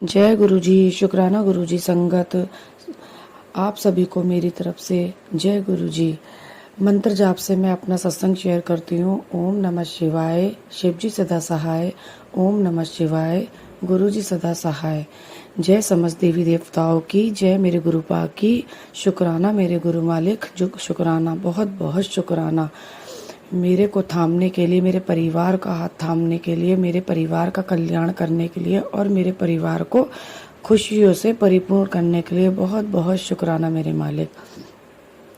जय गुरु जी। शुक्राना गुरु जी। संगत आप सभी को मेरी तरफ से जय गुरु जी। मंत्र जाप से मैं अपना सत्संग शेयर करती हूँ। ओम नमः शिवाय। शिव जी सदा सहाय। ओम नमः शिवाय। गुरु जी सदा सहाय। जय समस्त देवी देवताओं की जय। मेरे गुरु पाक की शुक्राना। मेरे गुरु मालिक जो शुक्राना, बहुत बहुत शुक्राना मेरे को थामने के लिए, मेरे परिवार का हाथ थामने के लिए, मेरे परिवार का कल्याण करने के लिए और मेरे परिवार को खुशियों से परिपूर्ण करने के लिए बहुत बहुत शुक्राना मेरे मालिक।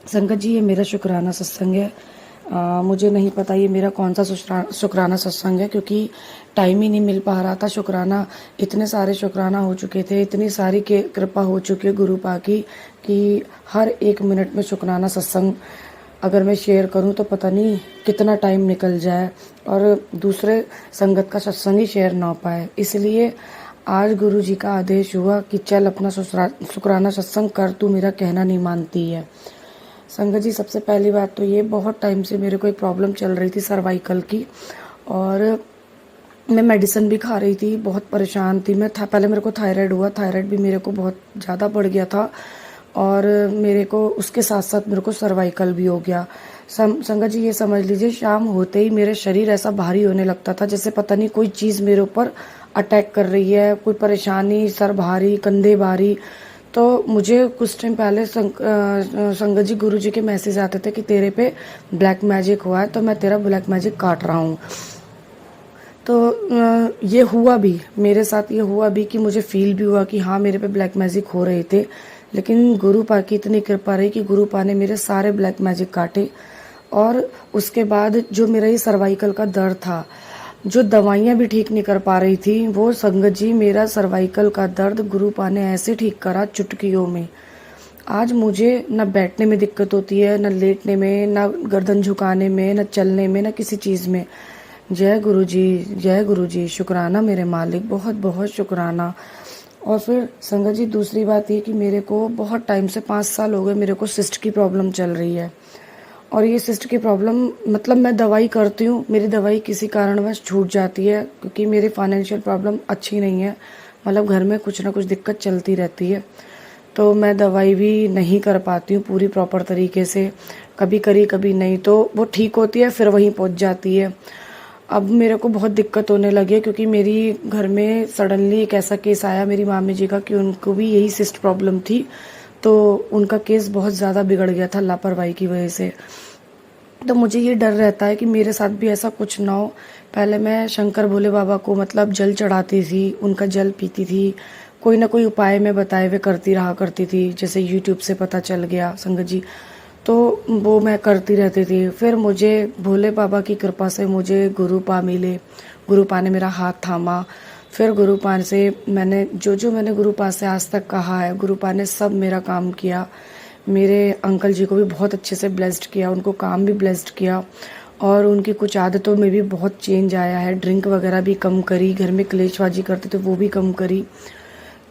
संगत जी, ये मेरा शुक्राना सत्संग है। मुझे नहीं पता ये मेरा कौन सा शुक्राना सत्संग है, क्योंकि टाइम ही नहीं मिल पा रहा था। शुक्राना, इतने सारे शुक्राना हो चुके थे, इतनी सारी के कृपा हो चुकी है गुरु पा की कि हर एक मिनट में शुक्राना सत्संग अगर मैं शेयर करूं तो पता नहीं कितना टाइम निकल जाए और दूसरे संगत का सत्संग ही शेयर ना हो पाए। इसलिए आज गुरु जी का आदेश हुआ कि चल अपना शुक्राना सत्संग कर, तू मेरा कहना नहीं मानती है। संगत जी, सबसे पहली बात तो ये, बहुत टाइम से मेरे को एक प्रॉब्लम चल रही थी सर्वाइकल की, और मैं मेडिसिन भी खा रही थी, बहुत परेशान थी मैं। पहले मेरे को थायराइड हुआ, थायराइड भी मेरे को बहुत ज़्यादा बढ़ गया था और मेरे को उसके साथ साथ मेरे को सर्वाइकल भी हो गया। संगत जी, ये समझ लीजिए शाम होते ही मेरे शरीर ऐसा भारी होने लगता था जैसे पता नहीं कोई चीज़ मेरे ऊपर अटैक कर रही है, कोई परेशानी, सर भारी, कंधे भारी। तो मुझे कुछ टाइम पहले संगत जी, गुरु जी के मैसेज आते थे कि तेरे पे ब्लैक मैजिक हुआ है, तो मैं तेरा ब्लैक मैजिक काट रहा हूँ। तो ये हुआ भी मेरे साथ, ये हुआ भी कि मुझे फील भी हुआ कि हाँ मेरे पे ब्लैक मैजिक हो रहे थे। लेकिन गुरु पा की इतनी कृपा रही कि गुरु पा ने मेरे सारे ब्लैक मैजिक काटे। और उसके बाद जो मेरा ये सर्वाइकल का दर्द था, जो दवाइयाँ भी ठीक नहीं कर पा रही थी, वो संगत जी मेरा सर्वाइकल का दर्द गुरु पा ने ऐसे ठीक करा चुटकियों में। आज मुझे न बैठने में दिक्कत होती है, न लेटने में, न गर्दन झुकाने में, न चलने में, न किसी चीज़ में। जय गुरु जी, जय गुरु जी। शुक्राना मेरे मालिक, बहुत बहुत शुक्राना। और फिर संगत जी, दूसरी बात ये कि मेरे को बहुत टाइम से 5 साल हो गए मेरे को सिस्ट की प्रॉब्लम चल रही है। और ये सिस्ट की प्रॉब्लम, मतलब मैं दवाई करती हूँ, मेरी दवाई किसी कारणवश छूट जाती है क्योंकि मेरी फाइनेंशियल प्रॉब्लम अच्छी नहीं है। मतलब घर में कुछ ना कुछ दिक्कत चलती रहती है, तो मैं दवाई भी नहीं कर पाती हूँ पूरी प्रॉपर तरीके से। कभी करी कभी नहीं, तो वो ठीक होती है फिर वहीं पहुँच जाती है। अब मेरे को बहुत दिक्कत होने लगी है क्योंकि मेरी घर में सडनली एक ऐसा केस आया मेरी मामी जी का कि उनको भी यही सिस्ट प्रॉब्लम थी। तो उनका केस बहुत ज़्यादा बिगड़ गया था लापरवाही की वजह से। तो मुझे ये डर रहता है कि मेरे साथ भी ऐसा कुछ ना हो। पहले मैं शंकर भोले बाबा को मतलब जल चढ़ाती थी, उनका जल पीती थी, कोई ना कोई उपाय मैं बताए हुए करती रहा करती थी, जैसे यूट्यूब से पता चल गया संगत जी, तो वो मैं करती रहती थी। फिर मुझे भोले बाबा की कृपा से मुझे गुरु पा मिले, गुरु पा ने मेरा हाथ थामा। फिर गुरु पा से मैंने जो मैंने गुरु पा से आज तक कहा है, गुरु पा ने सब मेरा काम किया। मेरे अंकल जी को भी बहुत अच्छे से ब्लेस्ड किया, उनको काम भी ब्लेस्ड किया और उनकी कुछ आदतों में भी बहुत चेंज आया है। ड्रिंक वगैरह भी कम करी, घर में क्लेशबाजी करते थे वो भी कम करी।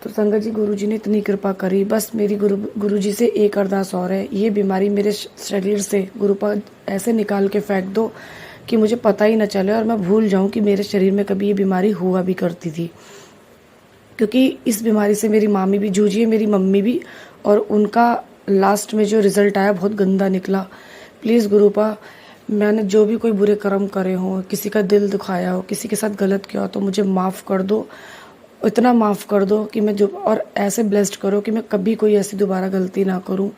तो संगत जी, गुरु जी ने इतनी कृपा करी। बस मेरी गुरु जी से एक अरदास और है, ये बीमारी मेरे शरीर से गुरु पा ऐसे निकाल के फेंक दो कि मुझे पता ही न चले और मैं भूल जाऊं कि मेरे शरीर में कभी ये बीमारी हुआ भी करती थी। क्योंकि इस बीमारी से मेरी मामी भी जूझी है, मेरी मम्मी भी, और उनका लास्ट में जो रिजल्ट आया बहुत गंदा निकला। प्लीज़ गुरु पा, मैंने जो भी कोई बुरे कर्म करे हों, किसी का दिल दुखाया हो, किसी के साथ गलत किया हो, तो मुझे माफ़ कर दो, इतना माफ़ कर दो कि मैं जो, और ऐसे ब्लेस्ड करो कि मैं कभी कोई ऐसी दोबारा गलती ना करूं।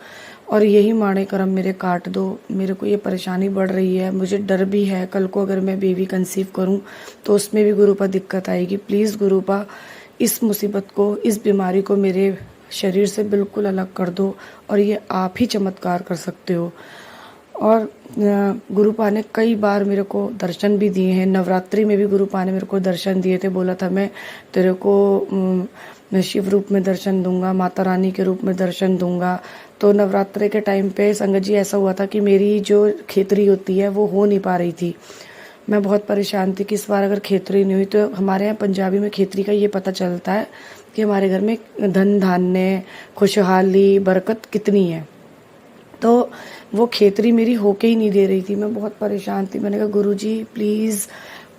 और यही माड़े कर्म मेरे काट दो। मेरे को ये परेशानी बढ़ रही है, मुझे डर भी है कल को अगर मैं बेबी कंसीव करूं तो उसमें भी गुरु पा दिक्कत आएगी। प्लीज़ गुरु पा, इस मुसीबत को, इस बीमारी को मेरे शरीर से बिल्कुल अलग कर दो, और ये आप ही चमत्कार कर सकते हो। और गुरु पा ने कई बार मेरे को दर्शन भी दिए हैं। नवरात्रि में भी गुरु पा ने मेरे को दर्शन दिए थे, बोला था मैं तेरे को मैं शिव रूप में दर्शन दूंगा, माता रानी के रूप में दर्शन दूंगा। तो नवरात्रि के टाइम पे संगत जी ऐसा हुआ था कि मेरी जो खेतरी होती है वो हो नहीं पा रही थी। मैं बहुत परेशान थी कि इस बार अगर खेतरी नहीं हुई, तो हमारे यहाँ पंजाबी में खेतरी का ये पता चलता है कि हमारे घर में धन धान्य, खुशहाली, बरकत कितनी है। तो वो खेतरी मेरी होके ही नहीं दे रही थी, मैं बहुत परेशान थी। मैंने कहा गुरुजी प्लीज़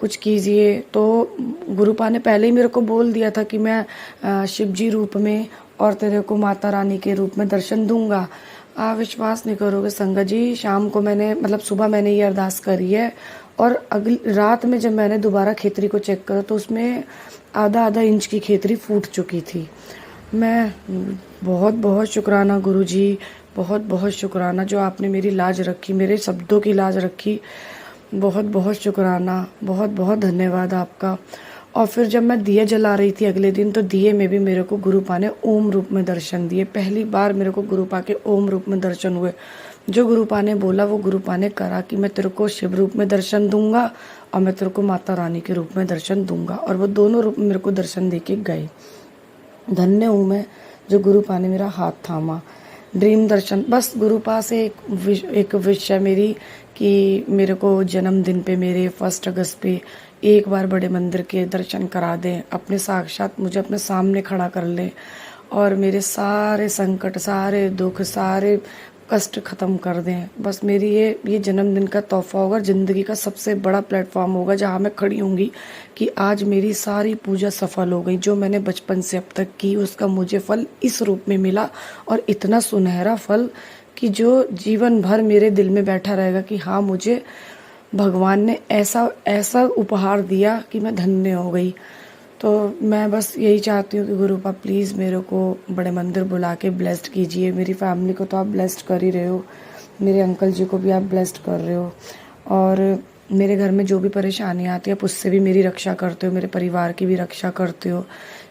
कुछ कीजिए। तो गुरुपा ने पहले ही मेरे को बोल दिया था कि मैं शिव जी रूप में और तेरे को माता रानी के रूप में दर्शन दूंगा। आप विश्वास नहीं करोगे संगत जी, शाम को मैंने मतलब सुबह मैंने ये अरदास करी है और अगली रात में जब मैंने दोबारा खेतरी को चेक करा तो उसमें आधा आधा इंच की खेतरी फूट चुकी थी। मैं बहुत बहुत शुक्राना गुरु जी, बहुत बहुत शुक्राना जो आपने मेरी लाज रखी, मेरे शब्दों की लाज रखी। बहुत बहुत शुक्राना, बहुत बहुत धन्यवाद आपका। और फिर जब मैं दिए जला रही थी अगले दिन, तो दिए में भी मेरे को गुरुपा ने ओम रूप में दर्शन दिए। पहली बार मेरे को गुरुपा के ओम रूप में दर्शन हुए। जो गुरुपा ने बोला वो गुरुपा ने करा कि मैं तेरे को शिव रूप में दर्शन दूंगा और मैं तेरे को माता रानी के रूप में दर्शन दूंगा। और वो दोनों रूप में मेरे को दर्शन दे के गए। धन्य हूँ मैं जो गुरुपा ने मेरा हाथ थामा। ड्रीम दर्शन, बस गुरुपा से एक विश है मेरी कि मेरे को जन्मदिन पे मेरे 1 अगस्त पे एक बार बड़े मंदिर के दर्शन करा दें, अपने साक्षात मुझे अपने सामने खड़ा कर लें और मेरे सारे संकट, सारे दुख, सारे कष्ट खत्म कर दें। बस मेरी ये जन्मदिन का तोहफा होगा, ज़िंदगी का सबसे बड़ा प्लेटफॉर्म होगा जहाँ मैं खड़ी होंगी कि आज मेरी सारी पूजा सफल हो गई। जो मैंने बचपन से अब तक की उसका मुझे फल इस रूप में मिला और इतना सुनहरा फल कि जो जीवन भर मेरे दिल में बैठा रहेगा कि हाँ, मुझे भगवान ने ऐसा ऐसा उपहार दिया कि मैं धन्य हो गई। तो मैं बस यही चाहती हूँ कि गुरुपा प्लीज़ मेरे को बड़े मंदिर बुला के ब्लेस्ड कीजिए। मेरी फैमिली को तो आप ब्लेस्ड कर ही रहे हो, मेरे अंकल जी को भी आप ब्लेस्ड कर रहे हो और मेरे घर में जो भी परेशानी आती है आप उससे भी मेरी रक्षा करते हो, मेरे परिवार की भी रक्षा करते हो।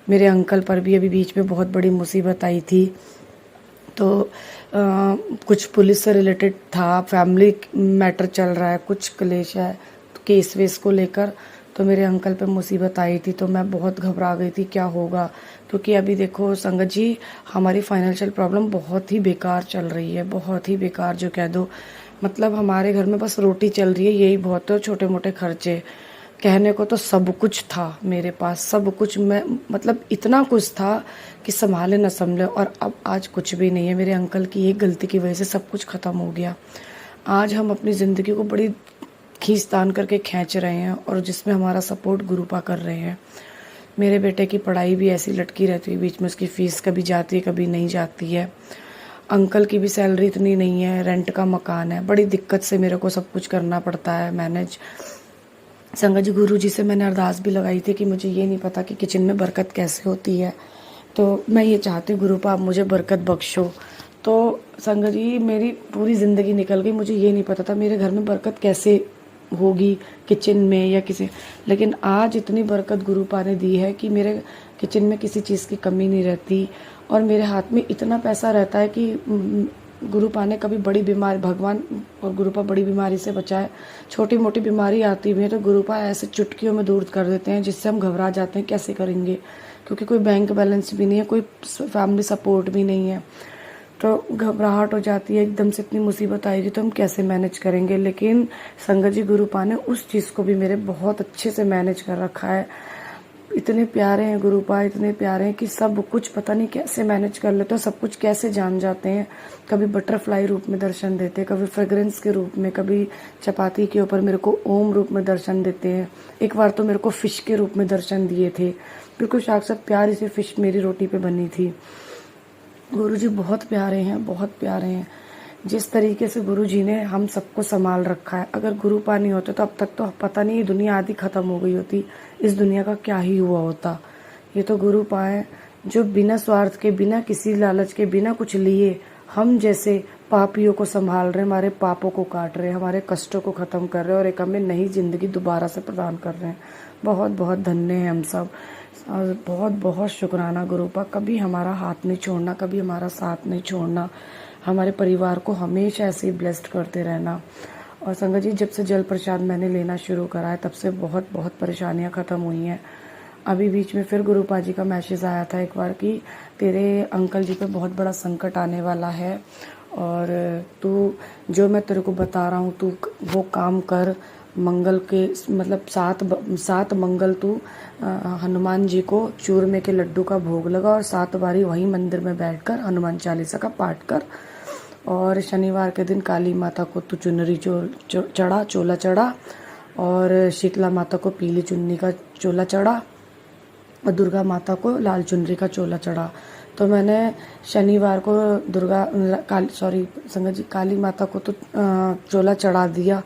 मेरे अंकल पर भी अभी बीच में बहुत बड़ी मुसीबत आई थी, तो कुछ पुलिस से रिलेटेड था, फैमिली मैटर चल रहा है, कुछ क्लेश है केस वेस को लेकर। तो मेरे अंकल पे मुसीबत आई थी तो मैं बहुत घबरा गई थी क्या होगा, क्योंकि अभी देखो संगत जी हमारी फाइनेंशियल प्रॉब्लम बहुत ही बेकार चल रही है, बहुत ही बेकार जो कह दो। मतलब हमारे घर में बस रोटी चल रही है, यही बहुत है, छोटे मोटे खर्चे। कहने को तो सब कुछ था मेरे पास, सब कुछ, मैं मतलब इतना कुछ था कि संभाले न संभले। और अब आज कुछ भी नहीं है। मेरे अंकल की एक गलती की वजह से सब कुछ ख़त्म हो गया। आज हम अपनी ज़िंदगी को बड़ी खींचतान करके खींच रहे हैं और जिसमें हमारा सपोर्ट गुरुपा कर रहे हैं। मेरे बेटे की पढ़ाई भी ऐसी लटकी रहती है, बीच में उसकी फ़ीस कभी जाती है कभी नहीं जाती है। अंकल की भी सैलरी इतनी नहीं है, रेंट का मकान है, बड़ी दिक्कत से मेरे को सब कुछ करना पड़ता है मैनेज। संगत जी गुरु जी से मैंने अरदास भी लगाई थी कि मुझे ये नहीं पता कि किचन में बरकत कैसे होती है, तो मैं ये चाहती हूँ गुरुपा आप मुझे बरकत बख्शो। तो संगत जी मेरी पूरी ज़िंदगी निकल गई, मुझे ये नहीं पता था मेरे घर में बरकत कैसे होगी किचन में या किसी, लेकिन आज इतनी बरकत गुरुपा ने दी है कि मेरे किचन में किसी चीज़ की कमी नहीं रहती और मेरे हाथ में इतना पैसा रहता है कि गुरुपा ने कभी बड़ी बीमारी, भगवान और गुरुपा बड़ी बीमारी से बचाए। छोटी मोटी बीमारी आती भी है तो गुरुपा ऐसे चुटकियों में दूर कर देते हैं जिससे हम घबरा जाते हैं कैसे करेंगे, क्योंकि कोई बैंक बैलेंस भी नहीं है, कोई फैमिली सपोर्ट भी नहीं है, तो घबराहट हो जाती है एकदम से इतनी मुसीबत आएगी तो हम कैसे मैनेज करेंगे। लेकिन संगत जी गुरुपा ने उस चीज़ को भी मेरे बहुत अच्छे से मैनेज कर रखा है। इतने प्यारे हैं गुरुपा, इतने प्यारे हैं कि सब कुछ पता नहीं कैसे मैनेज कर लेते हो, सब कुछ कैसे जान जाते हैं। कभी बटरफ्लाई रूप में दर्शन देते हैं, कभी फ्रेग्रेंस के रूप में, कभी चपाती के ऊपर मेरे को ओम रूप में दर्शन देते हैं। एक बार तो मेरे को फिश के रूप में दर्शन दिए थे, बिल्कुल साक्षात प्यारी सी फिश मेरी रोटी पे बनी थी। गुरुजी बहुत प्यारे हैं, बहुत प्यारे हैं। जिस तरीके से गुरुजी ने हम सबको संभाल रखा है, अगर गुरुपा नहीं होते तो अब तक तो पता नहीं दुनिया आधी खत्म हो गई होती, इस दुनिया का क्या ही हुआ होता। ये तो गुरुपा है जो बिना स्वार्थ के, बिना किसी लालच के, बिना कुछ लिए हम जैसे पापियों को संभाल रहे हैं, हमारे पापों को काट रहे हैं, हमारे कष्टों को ख़त्म कर रहे हैं और एक हमें नई ज़िंदगी दोबारा से प्रदान कर रहे हैं। बहुत बहुत धन्य हैं हम सब और बहुत बहुत शुक्राना गुरुपा। कभी हमारा हाथ नहीं छोड़ना, कभी हमारा साथ नहीं छोड़ना, हमारे परिवार को हमेशा ऐसे ही ब्लेस्ड करते रहना। और संगत जी जब से जल प्रसाद मैंने लेना शुरू करा है तब से बहुत बहुत परेशानियां ख़त्म हुई हैं। अभी बीच में फिर गुरुपा जी का मैसेज आया था एक बार कि तेरे अंकल जी पे बहुत बड़ा संकट आने वाला है और तू जो मैं तेरे को बता रहा हूँ तू वो काम कर। मंगल के मतलब 7 मंगल तू हनुमान जी को चूरमे के लड्डू का भोग लगा और 7 बारी वहीं मंदिर में बैठकर हनुमान चालीसा का पाठ कर। और शनिवार के दिन काली माता को तू चुनरी चढ़ा, चोला चढ़ा और शीतला माता को पीली चुन्नी का चोला चढ़ा और दुर्गा माता को लाल चुनरी का चोला चढ़ा। तो मैंने शनिवार को संगत जी काली माता को तो चोला चढ़ा दिया,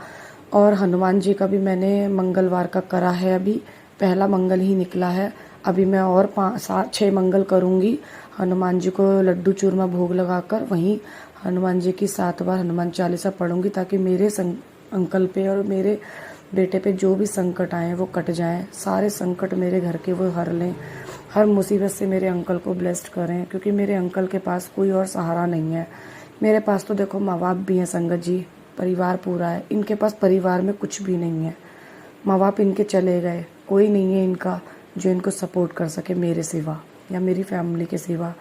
और हनुमान जी का भी मैंने मंगलवार का करा है। अभी पहला मंगल ही निकला है, अभी मैं और 5-6 मंगल करूँगी। हनुमान जी को लड्डू चूरमा भोग लगाकर वहीं हनुमान जी की 7 बार हनुमान चालीसा पढ़ूंगी, ताकि मेरे अंकल पे और मेरे बेटे पे जो भी संकट आए वो कट जाएं। सारे संकट मेरे घर के वो हर लें, हर मुसीबत से मेरे अंकल को ब्लेस्ड करें, क्योंकि मेरे अंकल के पास कोई और सहारा नहीं है। मेरे पास तो देखो माँ बाप भी हैं संगत जी, परिवार पूरा है, इनके पास परिवार में कुछ भी नहीं है। माँ बाप इनके चले गए, कोई नहीं है इनका जो इनको सपोर्ट कर सके मेरे सिवा या मेरी फैमिली के सिवा।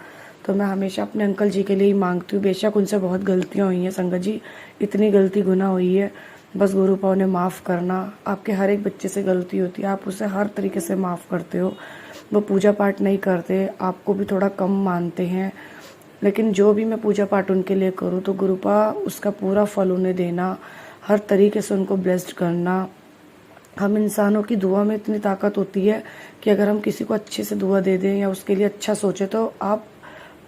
तो मैं हमेशा अपने अंकल जी के लिए ही मांगती हूँ। बेशक उनसे बहुत गलतियाँ हुई हैं संगत जी, इतनी गलती गुनाह हुई है, बस गुरु पाव ने माफ़ करना। आपके हर एक बच्चे से गलती होती है, आप उसे हर तरीके से माफ़ करते हो। वो पूजा पाठ नहीं करते, आपको भी थोड़ा कम मानते हैं, लेकिन जो भी मैं पूजा पाठ उनके लिए करूँ तो गुरुपा उसका पूरा फल उन्हें देना, हर तरीके से उनको ब्लेस्ड करना। हम इंसानों की दुआ में इतनी ताकत होती है कि अगर हम किसी को अच्छे से दुआ दे दें या उसके लिए अच्छा सोचे, तो आप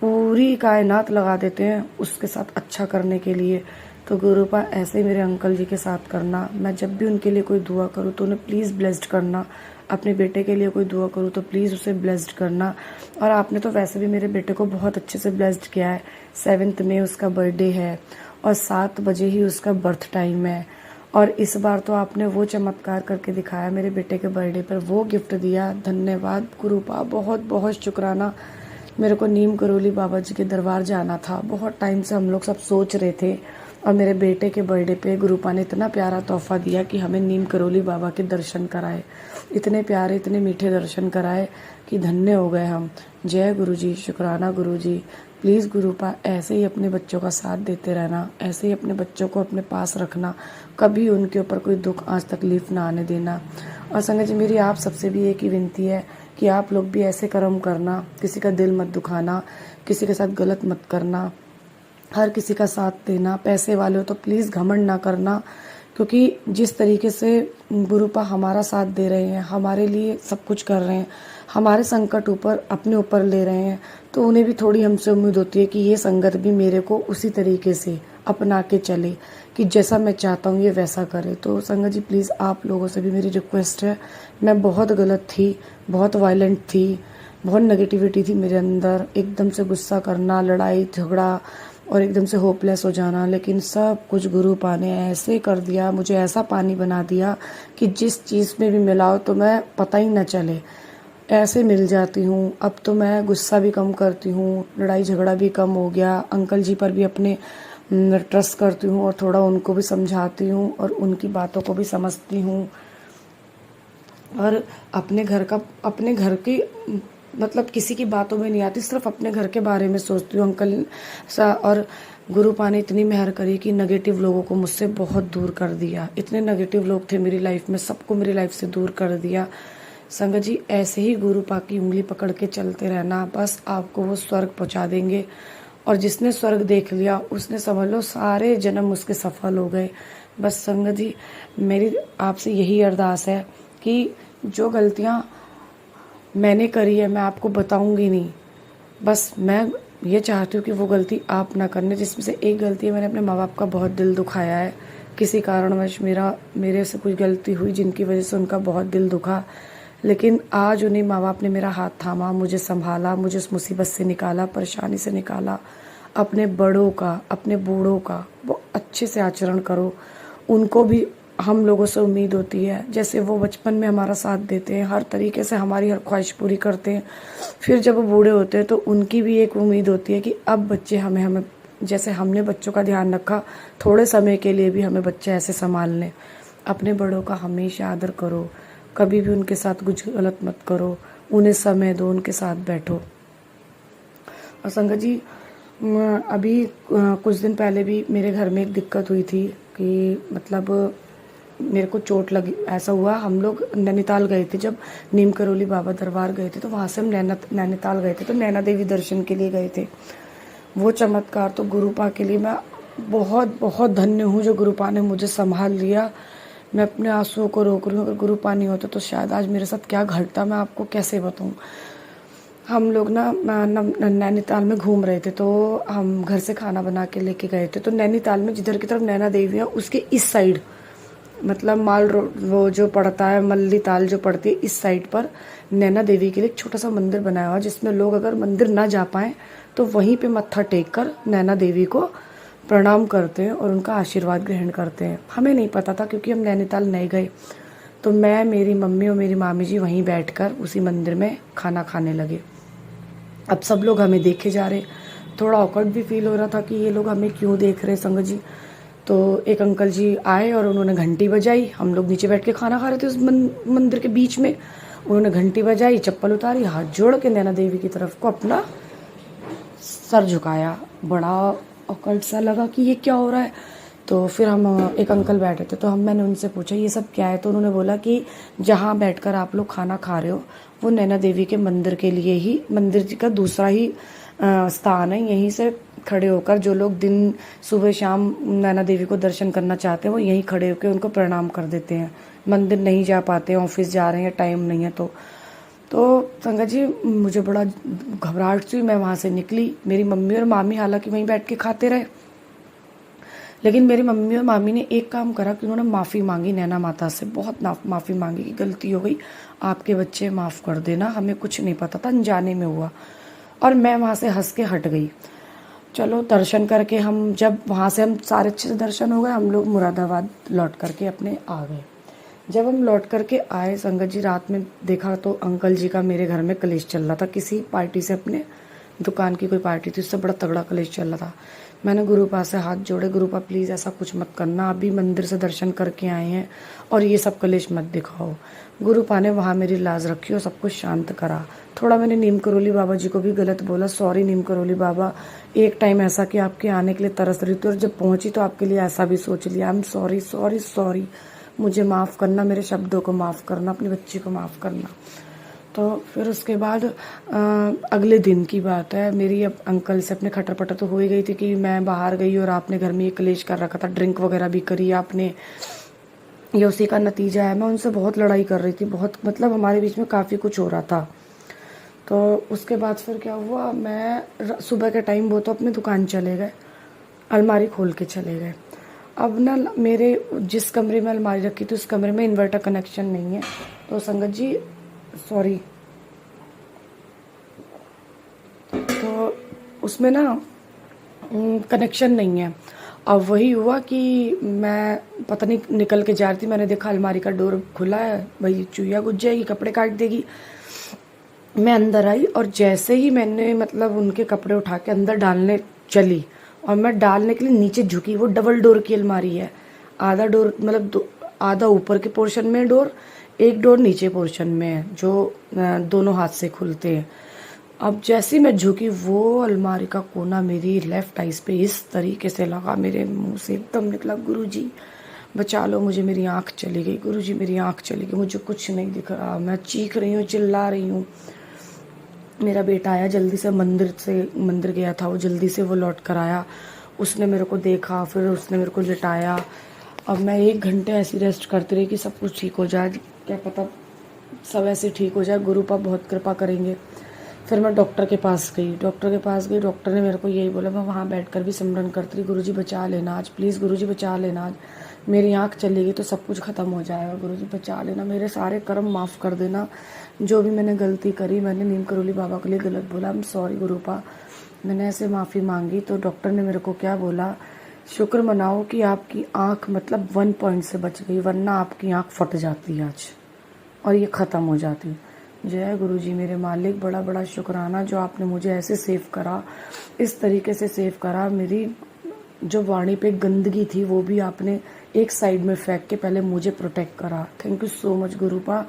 पूरी कायनात लगा देते हैं उसके साथ अच्छा करने के लिए। तो गुरुपा ऐसे ही मेरे अंकल जी के साथ करना। मैं जब भी उनके लिए कोई दुआ करूँ तो उन्हें प्लीज़ ब्लेस्ड करना। अपने बेटे के लिए कोई दुआ करूँ तो प्लीज़ उसे ब्लेस्ड करना। और आपने तो वैसे भी मेरे बेटे को बहुत अच्छे से ब्लेस्ड किया है। 7 मई उसका बर्थडे है और 7 बजे ही उसका बर्थ टाइम है। और इस बार तो आपने वो चमत्कार करके दिखाया मेरे बेटे के बर्थडे पर, वो गिफ्ट दिया। धन्यवाद गुरुपा, बहुत बहुत शुक्राना। मेरे को नीम करोली बाबा जी के दरबार जाना था, बहुत टाइम से हम लोग सब सोच रहे थे, और मेरे बेटे के बर्थडे पे गुरुपा ने इतना प्यारा तोहफा दिया कि हमें नीम करोली बाबा के दर्शन कराए। इतने प्यारे इतने मीठे दर्शन कराए कि धन्य हो गए हम। जय गुरु जी, शुक्राना गुरु जी। प्लीज़ गुरुपा ऐसे ही अपने बच्चों का साथ देते रहना, ऐसे ही अपने बच्चों को अपने पास रखना, कभी उनके ऊपर कोई दुख आज तकलीफ ना आने देना। और संगत जी मेरी आप सबसे भी एक ही विनती है कि आप लोग भी ऐसे कर्म करना, किसी का दिल मत दुखाना, किसी के साथ गलत मत करना, हर किसी का साथ देना। पैसे वाले हो तो प्लीज़ घमंड ना करना, क्योंकि जिस तरीके से गुरुपा हमारा साथ दे रहे हैं, हमारे लिए सब कुछ कर रहे हैं, हमारे संकट ऊपर अपने ऊपर ले रहे हैं, तो उन्हें भी थोड़ी हमसे उम्मीद होती है कि ये संगत भी मेरे को उसी तरीके से अपना के चले, कि जैसा मैं चाहता हूँ ये वैसा करे। तो संगत जी प्लीज़ आप लोगों से भी मेरी रिक्वेस्ट है, मैं बहुत गलत थी, बहुत वायलेंट थी, बहुत नेगेटिविटी थी मेरे अंदर, एकदम से गुस्सा करना, लड़ाई झगड़ा और एकदम से होपलेस हो जाना। लेकिन सब कुछ गुरुपा ने ऐसे कर दिया, मुझे ऐसा पानी बना दिया कि जिस चीज़ में भी मिलाओ तो मैं पता ही न चले, ऐसे मिल जाती हूँ। अब तो मैं गुस्सा भी कम करती हूँ, लड़ाई झगड़ा भी कम हो गया, अंकल जी पर भी अपने ट्रस्ट करती हूँ और थोड़ा उनको भी समझाती हूँ और उनकी बातों को भी समझती हूँ। और अपने घर की मतलब किसी की बातों में नहीं आती, सिर्फ अपने घर के बारे में सोचती हूँ। अंकल सा और गुरुपा ने इतनी मेहर करी कि नेगेटिव लोगों को मुझसे बहुत दूर कर दिया। इतने नेगेटिव लोग थे मेरी लाइफ में, सबको मेरी लाइफ से दूर कर दिया। संगत जी ऐसे ही गुरुपा की उंगली पकड़ के चलते रहना, बस आपको वो स्वर्ग पहुंचा देंगे। और जिसने स्वर्ग देख लिया उसने समझ लो सारे जन्म उसके सफल हो गए। बस संगत जी मेरी आपसे यही अरदास है कि जो गलतियाँ मैंने करी है मैं आपको बताऊंगी नहीं, बस मैं ये चाहती हूँ कि वो गलती आप ना करने। जिसमें से एक गलती है, मैंने अपने माँ बाप का बहुत दिल दुखाया है, किसी कारणवश मेरे से कुछ गलती हुई जिनकी वजह से उनका बहुत दिल दुखा। लेकिन आज उन्हीं माँ बाप ने मेरा हाथ थामा, मुझे संभाला, मुझे उस मुसीबत से निकाला, परेशानी से निकाला। अपने बड़ों का, अपने बूढ़ों का वो अच्छे से आचरण करो, उनको भी हम लोगों से उम्मीद होती है, जैसे वो बचपन में हमारा साथ देते हैं, हर तरीके से हमारी हर ख्वाहिश पूरी करते हैं, फिर जब वो बूढ़े होते हैं तो उनकी भी एक उम्मीद होती है कि अब बच्चे हमें जैसे हमने बच्चों का ध्यान रखा, थोड़े समय के लिए भी हमें बच्चे ऐसे संभाल लें। अपने बड़ों का हमेशा आदर करो, कभी भी उनके साथ कुछ गलत मत करो, उन्हें समय दो, उनके साथ बैठो। और संगत जी अभी कुछ दिन पहले भी मेरे घर में एक दिक्कत हुई थी कि मतलब मेरे को चोट लगी। ऐसा हुआ, हम लोग नैनीताल गए थे, जब नीम करोली बाबा दरबार गए थे तो वहाँ से हम नैनीताल गए थे, तो नैना देवी दर्शन के लिए गए थे। वो चमत्कार तो गुरुपा के लिए मैं बहुत बहुत धन्य हूँ जो गुरुपा ने मुझे संभाल लिया। मैं अपने आंसुओं को रोक रही हूँ। अगर गुरु पानी होता तो शायद आज मेरे साथ क्या घटता मैं आपको कैसे बताऊँ। हम लोग ना नैनीताल में घूम रहे थे, तो हम घर से खाना बना के लेके गए थे। तो नैनीताल में जिधर की तरफ नैना देवी है उसके इस साइड, मतलब माल रोड वो जो पड़ता है, मल्ली ताल जो पड़ती है, इस साइड पर नैना देवी के लिए एक छोटा सा मंदिर बनाया हुआ है, जिसमें लोग अगर मंदिर ना जा पाएँ तो वहीं पे मत्था टेक कर नैना देवी को प्रणाम करते हैं और उनका आशीर्वाद ग्रहण करते हैं। हमें नहीं पता था क्योंकि हम नैनीताल नहीं गए। तो मैं, मेरी मम्मी और मेरी मामी जी वहीं बैठकर उसी मंदिर में खाना खाने लगे। अब सब लोग हमें देखे जा रहे, थोड़ा ऑकवर्ड भी फील हो रहा था कि ये लोग हमें क्यों देख रहे संगत जी। तो एक अंकल जी आए और उन्होंने घंटी बजाई। हम लोग नीचे बैठ के खाना खा रहे थे उस मंदिर के बीच में। उन्होंने घंटी बजाई, चप्पल उतारी, हाथ जोड़ के नैना देवी की तरफ को अपना सर झुकाया। बड़ा ऑकवर्ड सा लगा कि ये क्या हो रहा है। तो फिर हम, एक अंकल बैठे थे, तो मैंने उनसे पूछा ये सब क्या है। तो उन्होंने बोला कि जहाँ बैठकर आप लोग खाना खा रहे हो वो नैना देवी के मंदिर के लिए ही, मंदिर जी का दूसरा ही स्थान है। यहीं से खड़े होकर जो लोग दिन सुबह शाम नैना देवी को दर्शन करना चाहते हैं वो यहीं खड़े होकर उनको प्रणाम कर देते हैं। मंदिर नहीं जा पाते, ऑफिस जा रहे हैं, टाइम नहीं है तो संगत जी मुझे बड़ा घबराहट सी, मैं वहाँ से निकली। मेरी मम्मी और मामी हालांकि वहीं बैठ के खाते रहे, लेकिन मेरी मम्मी और मामी ने एक काम करा कि उन्होंने माफ़ी मांगी नैना माता से, बहुत माफ़ी मांगी कि गलती हो गई, आपके बच्चे माफ़ कर देना, हमें कुछ नहीं पता था, अनजाने में हुआ। और मैं वहाँ से हंस के हट गई। चलो दर्शन करके हम, जब वहाँ से हम सारे अच्छे से दर्शन हो गए, हम लोग मुरादाबाद लौट करके अपने आ गए। जब हम लौट करके आए संगत जी, रात में देखा तो अंकल जी का मेरे घर में कलेश चल रहा था। किसी पार्टी से, अपने दुकान की कोई पार्टी थी, उससे बड़ा तगड़ा कलेश चल रहा था। मैंने गुरुपा से हाथ जोड़े, गुरुपा प्लीज़ ऐसा कुछ मत करना, अभी मंदिर से दर्शन करके आए हैं और ये सब कलेश मत दिखाओ। गुरुपा ने वहाँ मेरी लाज रखी और सब कुछ शांत करा। थोड़ा मैंने नीम करोली बाबा जी को भी गलत बोला, सॉरी नीम करोली बाबा, एक टाइम ऐसा कि आपके आने के लिए तरस रही थी और जब पहुँची तो आपके लिए ऐसा भी सोच लिया। I am sorry sorry sorry, मुझे माफ़ करना, मेरे शब्दों को माफ़ करना, अपने बच्चे को माफ़ करना। तो फिर उसके बाद अगले दिन की बात है, मेरी अब अंकल से अपने खटर पटर तो हो ही गई थी कि मैं बाहर गई और आपने घर में ये कलेश कर रखा था, ड्रिंक वगैरह भी करी आपने, ये उसी का नतीजा है। मैं उनसे बहुत लड़ाई कर रही थी, बहुत, मतलब हमारे बीच में काफ़ी कुछ हो रहा था। तो उसके बाद फिर क्या हुआ, मैं सुबह के टाइम वो तो अपनी दुकान चले गए, अलमारी खोल के चले गए। अब ना मेरे जिस कमरे में अलमारी रखी थी उस कमरे में इन्वर्टर कनेक्शन नहीं है। तो संगत जी सॉरी, तो उसमें ना कनेक्शन नहीं है। अब वही हुआ कि मैं पता नहीं निकल के जा रही थी, मैंने देखा अलमारी का डोर खुला है, भाई चूहिया घुस जाएगी, कपड़े काट देगी। मैं अंदर आई और जैसे ही मैंने मतलब उनके कपड़े उठा के अंदर डालने चली और मैं डालने के लिए नीचे झुकी, वो डबल डोर की अलमारी है, आधा डोर मतलब आधा ऊपर के पोर्शन में डोर, एक डोर नीचे पोर्शन में है, जो दोनों हाथ से खुलते हैं। अब जैसे मैं झुकी, वो अलमारी का कोना मेरी लेफ्ट आइस पे इस तरीके से लगा, मेरे मुंह से एकदम निकला, गुरुजी बचा लो मुझे, मेरी आंख चली गई, गुरुजी मेरी आंख चली गई, मुझे कुछ नहीं दिख रहा। मैं चीख रही हूँ, चिल्ला रही हूँ। मेरा बेटा आया जल्दी से, मंदिर गया था वो, जल्दी से वो लौट कर आया। उसने मेरे को देखा, फिर उसने मेरे को लिटाया। अब मैं 1 घंटे ऐसी रेस्ट करती रही कि सब कुछ ठीक हो जाए, क्या पता सब ऐसे ठीक हो जाए, गुरु पाप बहुत कृपा करेंगे। फिर मैं डॉक्टर के पास गई, डॉक्टर ने मेरे को यही बोला, मैं वहाँ बैठकर भी सिमरन करती रही, गुरुजी बचा लेना आज, प्लीज़ गुरुजी बचा लेना आज, मेरी आँख चली गई तो सब कुछ ख़त्म हो जाएगा, गुरुजी बचा लेना, मेरे सारे कर्म माफ़ कर देना, जो भी मैंने गलती करी, मैंने नीम करोली बाबा के लिए गलत बोला, आई एम सॉरी गुरुपा, मैंने ऐसे माफ़ी मांगी। तो डॉक्टर ने मेरे को क्या बोला, शुक्र मनाओ कि आपकी आँख मतलब 1 पॉइंट से बच गई, वरना आपकी आँख फट जाती आज और ये ख़त्म हो जाती। जय गुरुजी मेरे मालिक, बड़ा बड़ा शुक्राना जो आपने मुझे ऐसे सेव करा, इस तरीके से सेव करा। मेरी जो वाणी पे गंदगी थी वो भी आपने एक साइड में फेंक के पहले मुझे प्रोटेक्ट करा। Thank you so much गुरुपा,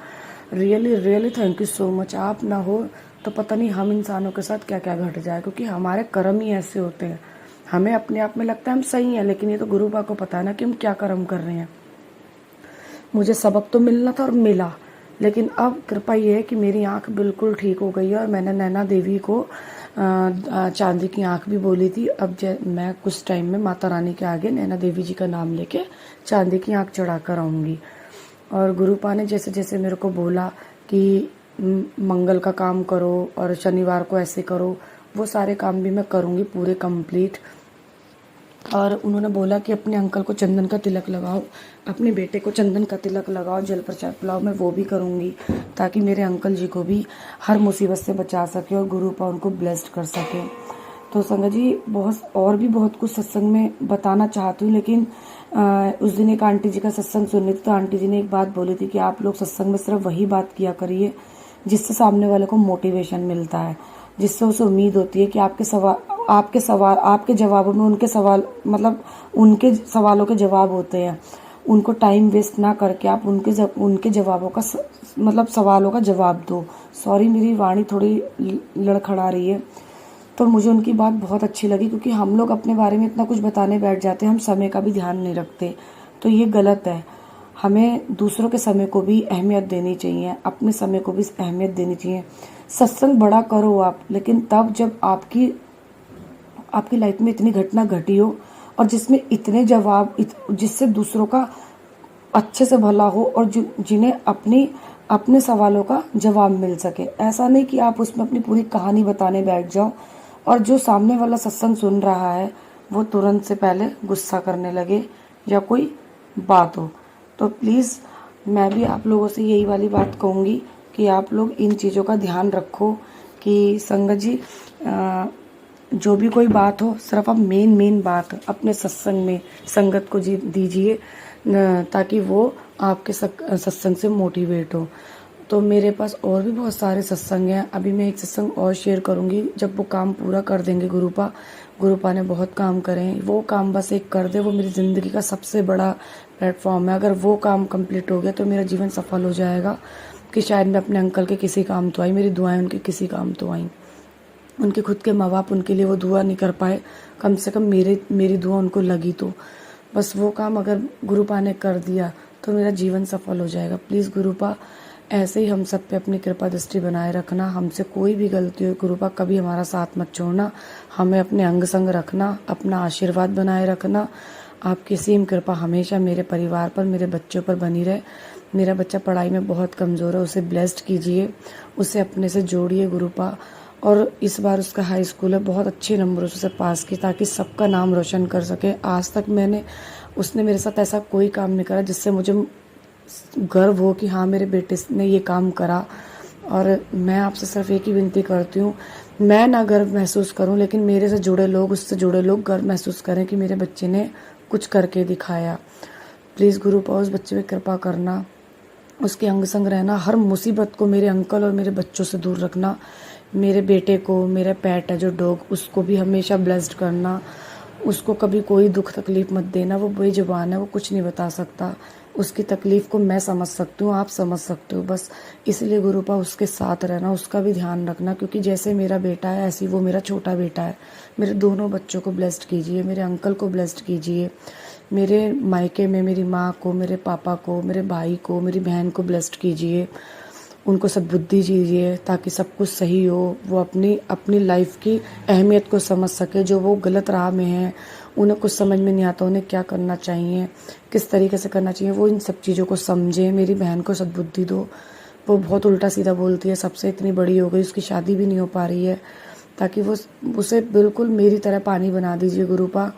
really really thank you so much. आप ना हो तो पता नहीं हम इंसानों के साथ क्या क्या घट जाए, क्योंकि हमारे कर्म ही ऐसे होते हैं। हमें अपने आप में लगता है हम सही हैं, लेकिन ये तो गुरुपा को पता है ना कि हम क्या कर्म कर रहे हैं। मुझे सबक तो मिलना था और मिला, लेकिन अब कृपा ये है कि मेरी आंख बिल्कुल ठीक हो गई है और मैंने नैना देवी को चांदी की आँख भी बोली थी। अब मैं कुछ टाइम में माता रानी के आगे नैना देवी जी का नाम लेके चांदी की आँख चढ़ा कर आऊँगी। और गुरुपा ने जैसे जैसे मेरे को बोला कि मंगल का काम करो और शनिवार को ऐसे करो, वो सारे काम भी मैं करूँगी पूरे कंप्लीट। और उन्होंने बोला कि अपने अंकल को चंदन का तिलक लगाओ, अपने बेटे को चंदन का तिलक लगाओ, जल प्रसाद पिलाओ। मैं वो भी करूँगी ताकि मेरे अंकल जी को भी हर मुसीबत से बचा सके और गुरुपा उनको ब्लेस्ड कर सके। तो संगत जी बहुत कुछ सत्संग में बताना चाहती हूँ, लेकिन उस दिन एक आंटी जी का सत्संग सुननी थी, तो आंटी जी ने एक बात बोली थी कि आप लोग सत्संग में सिर्फ वही बात किया करिए जिससे सामने वाले को मोटिवेशन मिलता है, जिससे उसे उम्मीद होती है कि आपके जवाबों में उनके सवालों के जवाब होते हैं। उनको टाइम वेस्ट ना करके आप उनके जवाबों का सवालों का जवाब दो। सॉरी, मेरी वाणी थोड़ी लड़खड़ा रही है। तो मुझे उनकी बात बहुत अच्छी लगी, क्योंकि हम लोग अपने बारे में इतना कुछ बताने बैठ जाते हैं, हम समय का भी ध्यान नहीं रखते। तो ये गलत है। हमें दूसरों के समय को भी अहमियत देनी चाहिए, अपने समय को भी अहमियत देनी चाहिए। सत्संग बड़ा करो आप, लेकिन तब जब आपकी लाइफ में इतनी घटना घटी हो और जिसमें इतने जवाब जिससे दूसरों का अच्छे से भला हो और जिन्हें अपने सवालों का जवाब मिल सके। ऐसा नहीं कि आप उसमें अपनी पूरी कहानी बताने बैठ जाओ और जो सामने वाला सत्संग सुन रहा है वो तुरंत से पहले गुस्सा करने लगे या कोई बात हो। तो प्लीज़ मैं भी आप लोगों से यही वाली बात कहूँगी कि आप लोग इन चीज़ों का ध्यान रखो कि संगत जी जो भी कोई बात हो, सिर्फ आप मेन बात अपने सत्संग में संगत को दीजिए, ताकि वो आपके सत्संग से मोटिवेट हो। तो मेरे पास और भी बहुत सारे सत्संग हैं। अभी मैं एक सत्संग और शेयर करूँगी जब वो काम पूरा कर देंगे। गुरुपा ने बहुत काम करे हैं, वो काम बस एक कर दे, वो मेरी ज़िंदगी का सबसे बड़ा प्लेटफॉर्म है। अगर वो काम कंप्लीट हो गया तो मेरा जीवन सफल हो जाएगा कि शायद मैं अपने अंकल के किसी काम तो आई, मेरी दुआएं उनके किसी काम तो आई। उनके खुद के माँ बाप उनके लिए वो दुआ नहीं कर पाए, कम से कम मेरी दुआ उनको लगी। तो बस वो काम अगर गुरुपा ने कर दिया तो मेरा जीवन सफल हो जाएगा। प्लीज़ गुरुपा ऐसे ही हम सब पे अपनी कृपा दृष्टि बनाए रखना। हमसे कोई भी गलती हो गुरुपा कभी हमारा साथ मत छोड़ना, हमें अपने अंग संग रखना, अपना आशीर्वाद बनाए रखना। आपकी सीम कृपा हमेशा मेरे परिवार पर, मेरे बच्चों पर बनी रहे। मेरा बच्चा पढ़ाई में बहुत कमज़ोर है, उसे ब्लेस्ड कीजिए, उसे अपने से जोड़िए गुरुपा। और इस बार उसका हाई स्कूल है, बहुत अच्छे नंबरों से पास की, ताकि सबका नाम रोशन कर सके। आज तक उसने मेरे साथ ऐसा कोई काम नहीं करा जिससे मुझे गर्व हो कि हाँ मेरे बेटे ने ये काम करा। और मैं आपसे सिर्फ एक ही विनती करती हूँ, मैं ना गर्व महसूस करूँ, लेकिन मेरे से जुड़े लोग, उससे जुड़े लोग गर्व महसूस करें कि मेरे बच्चे ने कुछ करके दिखाया। प्लीज़ गुरुपा उस बच्चे पे कृपा करना, उसके अंग संग रहना, हर मुसीबत को मेरे अंकल और मेरे बच्चों से दूर रखना। मेरे बेटे को, मेरा पेट है जो डॉग, उसको भी हमेशा ब्लेस्ड करना। उसको कभी कोई दुख तकलीफ मत देना। वो बेजुबान है, वो कुछ नहीं बता सकता। उसकी तकलीफ़ को मैं समझ सकती हूँ, आप समझ सकते हो। बस इसलिए गुरुपा उसके साथ रहना, उसका भी ध्यान रखना, क्योंकि जैसे मेरा बेटा है ऐसे ही वो मेरा छोटा बेटा है। मेरे दोनों बच्चों को ब्लेस्ड कीजिए, मेरे अंकल को ब्लेस्ड कीजिए, मेरे मायके में मेरी माँ को, मेरे पापा को, मेरे भाई को, मेरी बहन को ब्लेस्ड कीजिए। उनको सद्बुद्धि दीजिए ताकि सब कुछ सही हो, वो अपनी लाइफ की अहमियत को समझ सके। जो वो गलत राह में हैं, उन्हें कुछ समझ में नहीं आता उन्हें क्या करना चाहिए, किस तरीके से करना चाहिए, वो इन सब चीज़ों को समझे। मेरी बहन को सद्बुद्धि दो, वो बहुत उल्टा सीधा बोलती है, सबसे इतनी बड़ी हो गई, उसकी शादी भी नहीं हो पा रही है, ताकि वो उसे बिल्कुल मेरी तरह पानी बना दीजिए गुरुपा।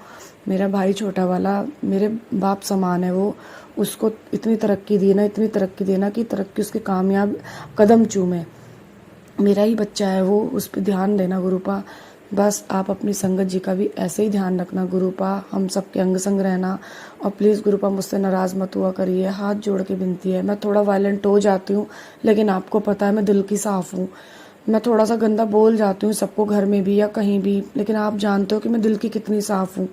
मेरा भाई छोटा वाला मेरे बाप समान है, वो उसको इतनी तरक्की देना कि तरक्की उसके कामयाब कदम चूमे। मेरा ही बच्चा है वो, उस पर ध्यान देना गुरुपा। बस आप अपनी संगत जी का भी ऐसे ही ध्यान रखना गुरुपा, हम सबके अंग संग रहना। और प्लीज़ गुरुपा मुझसे नाराज़ मत हुआ करिए, हाथ जोड़ के विनती है। मैं थोड़ा वायलेंट हो जाती हूँ, लेकिन आपको पता है मैं दिल की साफ़ हूँ। मैं थोड़ा सा गंदा बोल जाती हूँ सबको, घर में भी या कहीं भी, लेकिन आप जानते हो कि मैं दिल की कितनी साफ़ हूँ।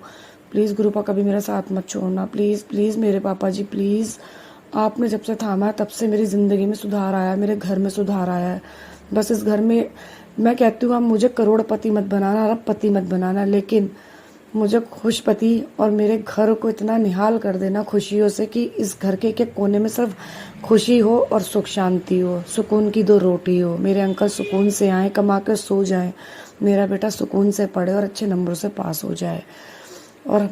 प्लीज़ गुरुपा कभी मेरा साथ मत छोड़ना, प्लीज़ प्लीज़ मेरे पापा जी प्लीज़। आपने जब से थामा है तब से मेरी ज़िंदगी में सुधार आया है, मेरे घर में सुधार आया है। बस इस घर में मैं कहती हूँ आप मुझे करोड़पति मत बनाना, अरबपति मत बनाना, लेकिन मुझे खुशपति और मेरे घर को इतना निहाल कर देना खुशियों से कि इस घर के एक कोने में सिर्फ खुशी हो और सुख शांति हो, सुकून की 2 रोटी हो। मेरे अंकल सुकून से आए, कमा कर सो जाएं, मेरा बेटा सुकून से पढ़े और अच्छे नंबरों से पास हो जाए। और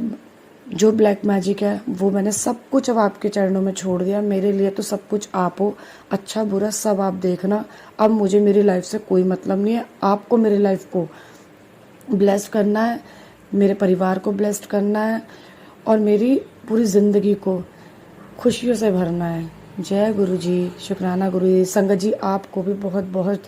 जो ब्लैक मैजिक है वो मैंने सब कुछ अब आपके चरणों में छोड़ दिया। मेरे लिए तो सब कुछ आप हो, अच्छा बुरा सब आप देखना। अब मुझे मेरी लाइफ से कोई मतलब नहीं है। आपको मेरी लाइफ को ब्लेस्ड करना है, मेरे परिवार को ब्लेस्ड करना है और मेरी पूरी ज़िंदगी को खुशियों से भरना है। जय गुरु जी, शुक्राना गुरु जी। संगत जी, आपको भी बहुत बहुत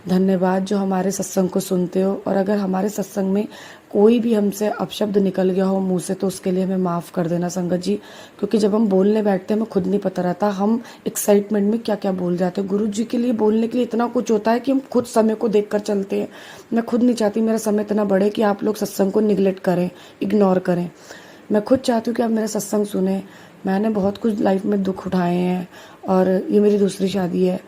धन्यवाद जो हमारे सत्संग को सुनते हो। और अगर हमारे सत्संग में कोई भी हमसे अपशब्द निकल गया हो मुंह से तो उसके लिए हमें माफ़ कर देना संगत जी, क्योंकि जब हम बोलने बैठते हैं हमें खुद नहीं पता रहता हम एक्साइटमेंट में क्या क्या बोल जाते हैं। गुरु जी के लिए बोलने के लिए इतना कुछ होता है कि हम खुद समय को देख कर चलते हैं। मैं खुद नहीं चाहती मेरा समय इतना बढ़े कि आप लोग सत्संग को निगलेक्ट करें, इग्नोर करें। मैं खुद चाहती हूँ कि आप मेरा सत्संग सुने। मैंने बहुत कुछ लाइफ में दुख उठाए हैं और ये मेरी दूसरी शादी है,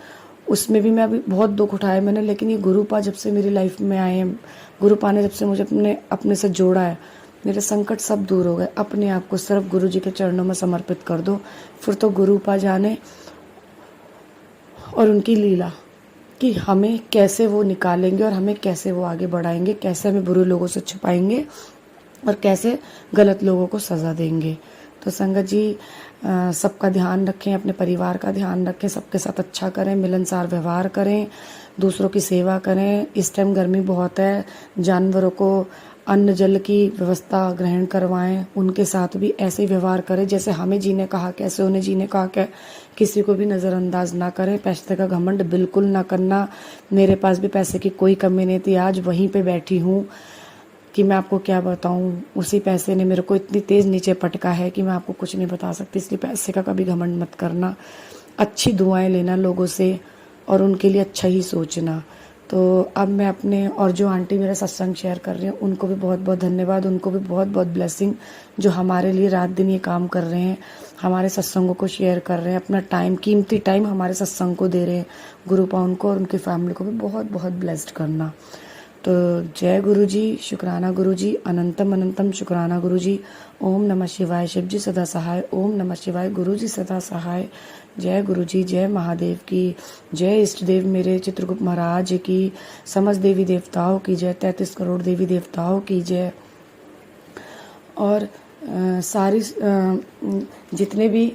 उसमें भी मैं अभी बहुत दुख उठाए मैंने। लेकिन ये गुरुपा जब से मेरी लाइफ में आए हैं, गुरुपा ने जब से मुझे अपने से जोड़ा है, मेरे संकट सब दूर हो गए। अपने आप को सिर्फ गुरु जी के चरणों में समर्पित कर दो, फिर तो गुरुपा जाने और उनकी लीला कि हमें कैसे वो निकालेंगे और हमें कैसे वो आगे बढ़ाएंगे, कैसे हमें बुरे लोगों से छुपाएंगे और कैसे गलत लोगों को सज़ा देंगे। तो संगत जी, सबका ध्यान रखें, अपने परिवार का ध्यान रखें, सबके साथ अच्छा करें, मिलनसार व्यवहार करें, दूसरों की सेवा करें। इस टाइम गर्मी बहुत है, जानवरों को अन्न जल की व्यवस्था ग्रहण करवाएं, उनके साथ भी ऐसे ही व्यवहार करें जैसे हमें जीने कहा कैसे उन्हें जीने कहा क्या। किसी को भी नज़रअंदाज ना करें, पैसे का घमंड बिल्कुल ना करना। मेरे पास भी पैसे की कोई कमी नहीं थी, आज वहीं पे बैठी हूँ कि मैं आपको क्या बताऊं। उसी पैसे ने मेरे को इतनी तेज़ नीचे पटका है कि मैं आपको कुछ नहीं बता सकती। इसलिए पैसे का कभी घमंड मत करना, अच्छी दुआएं लेना लोगों से और उनके लिए अच्छा ही सोचना। तो अब मैं अपने और जो आंटी मेरा सत्संग शेयर कर रही हैं उनको भी बहुत बहुत धन्यवाद, उनको भी बहुत बहुत ब्लेसिंग जो हमारे लिए रात दिन ये काम कर रहे हैं, हमारे सत्संगों को शेयर कर रहे हैं, अपना टाइम, कीमती टाइम हमारे सत्संग को दे रहे हैं। गुरुपा उनको और उनकी फैमिली को भी बहुत बहुत ब्लेस्ड करना। तो जय गुरु जी, शुक्राना गुरु जी, अनंतम अनंतम शुक्राना गुरु जी। ओम नमः शिवाय, शिव जी सदा सहाय। ओम नमः शिवाय, गुरु जी सदा सहाय। जय गुरु जी, जय महादेव की जय, इष्ट देव मेरे चित्रगुप्त महाराज की, समस्त देवी देवताओं की जय, 33 करोड़ देवी देवताओं की जय। और सारी जितने भी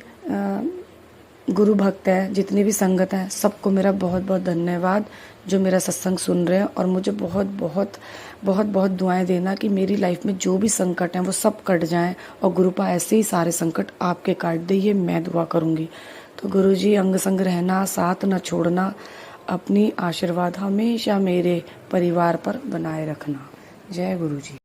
गुरु भक्त है, जितनी भी संगत है, सबको मेरा बहुत बहुत धन्यवाद जो मेरा सत्संग सुन रहे हैं। और मुझे बहुत बहुत बहुत बहुत दुआएं देना कि मेरी लाइफ में जो भी संकट हैं वो सब कट जाएं और गुरुपा ऐसे ही सारे संकट आपके काट दे, ये मैं दुआ करूँगी। तो गुरु जी, अंग संग रहना, साथ न छोड़ना, अपनी आशीर्वाद हमेशा मेरे परिवार पर बनाए रखना। जय गुरु जी।